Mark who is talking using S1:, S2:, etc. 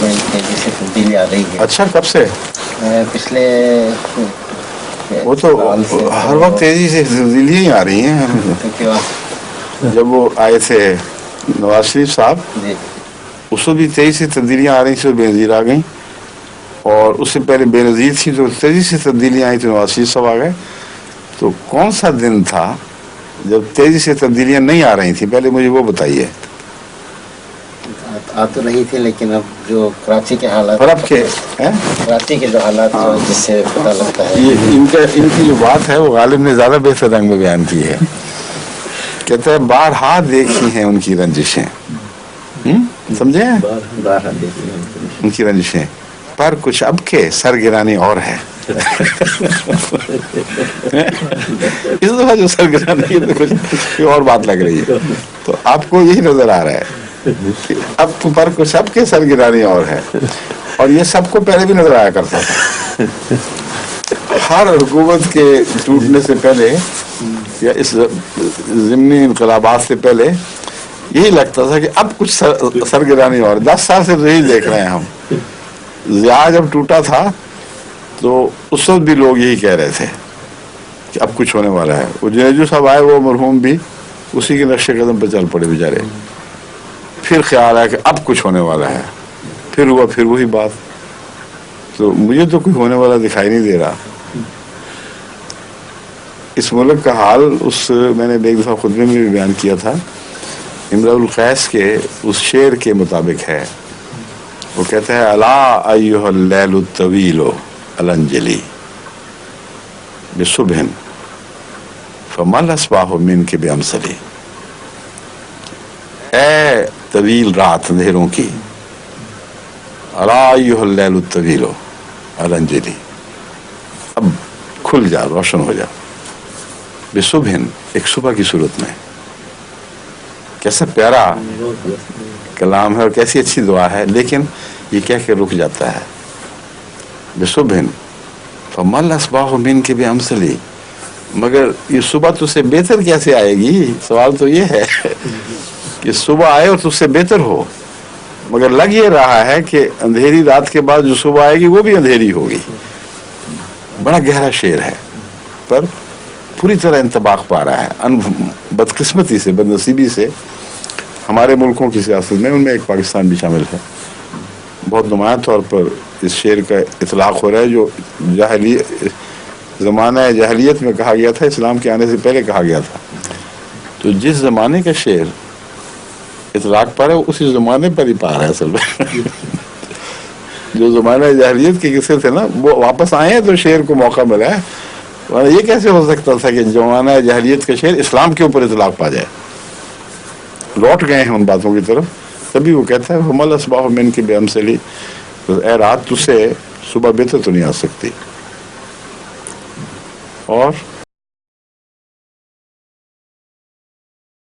S1: तेजी से तब्दीली आ रही है।
S2: अच्छा, कब से?
S1: पिछले
S2: वो तो हर वक्त तेजी से तब्दीलियाँ ही आ रही हैं। जब वो आए थे नवाज शरीफ साहब, उसको भी तेजी से तब्दीलियाँ आ रही थी, बेनज़ीर आ गई, और उससे पहले बेनज़ीर थी तो तेजी से तब्दीलियाँ आई तो नवाज शरीफ साहब आ गए। तो कौन सा दिन था जब तेजी से तब्दीलियाँ नहीं आ रही थी? पहले मुझे वो बताइए।
S1: आ तो रही थी, लेकिन अब जो कराची के हालात,
S2: और अब के
S1: कराची के जो हालात जो जिससे पता लगता है,
S2: ये इनकी जो बात है वो गालिब ने ज्यादा बेहतर रंग में बयान की है। कहते हैं बारहा देखी हैं उनकी रंजिशें, समझे?
S1: बारहा देखी हैं
S2: उनकी रंजिशें, पर कुछ अब के सरगिरानी और है। इस दफा जो सरगिरानी है तो कुछ और बात लग रही है। तो आपको यही नजर आ रहा है कि अब पर कुछ अब के सरगिरानी और है, और ये सबको पहले भी नजर आया करता था। हर हुकूमत के टूटने से पहले या इस ज़िमनी इनकलाबात से पहले यही लगता था कि अब कुछ सरगिरानी और। 10 साल से तो यही देख रहे हैं हम। ज़िया जब टूटा था तो उस वक्त भी लोग यही कह रहे थे कि अब कुछ होने वाला है। वो जुनेजू साहब आए, वो मरहूम भी उसी के नक्शे कदम पर चल पड़े बेचारे। फिर ख्याल आया कि अब कुछ होने वाला है, फिर हुआ, फिर वही बात। तो मुझे तो कोई होने वाला दिखाई नहीं दे रहा। इस मुल्क का हाल मैंने एक दफ़ा खुतबे में भी बयान किया था, इमरुल कैस के उस शेर के मुताबिक है। वो कहता है अला अय्युहल लैलु तवीलो अलंजली बिसुबहिन फमल अस्बाहु मिनके बिअमसली। ए तवील रात अंधेरों की, अला अय्युहल लैलु तवीलो अलंजली, अब खुल जा, रोशन हो जा, बिसुबहिन, एक सुबह की सूरत में। कैसा प्यारा कलाम है और कैसी अच्छी दुआ है, लेकिन ये कह के रुक जाता है बिसुबहिन फमल अस्बाहु मिनके बिअमसली। मगर ये सुबह तुझसे बेहतर कैसे आएगी? सवाल तो ये है कि सुबह आए और तुझसे बेहतर हो, मगर लग ये रहा है कि अंधेरी रात के बाद जो सुबह आएगी वो भी अंधेरी होगी। बड़ा गहरा शेर है, पर पूरी तरह इंतबाक पा रहा है। बदकिस्मती से, बदनसीबी से हमारे मुल्कों की सियासत में, उनमें एक पाकिस्तान भी शामिल है, बहुत नुमायां तौर पर इस शेर का इतलाक हो रहा है जो ज़माना जहलियत में कहा गया था, इस्लाम के आने से पहले कहा गया था। तो जिस ज़माने का शेर इतलाक पर है उसी ज़माने पर ही पा रहा है असल में। जो ज़माना जहलियत के किस्से थे ना, वो वापस आए हैं तो शेर को मौका मिला है। ये कैसे हो सकता था कि ज़माना जहलियत का शेर इस्लाम के ऊपर इतलाक पा जाए? लौट गए हैं उन बातों की तरफ। तभी वो कहता है हमल अस्बाहु मिनके बिअमसली, तो रात तुझसे सुबह बेहतर तो नहीं आ सकती। और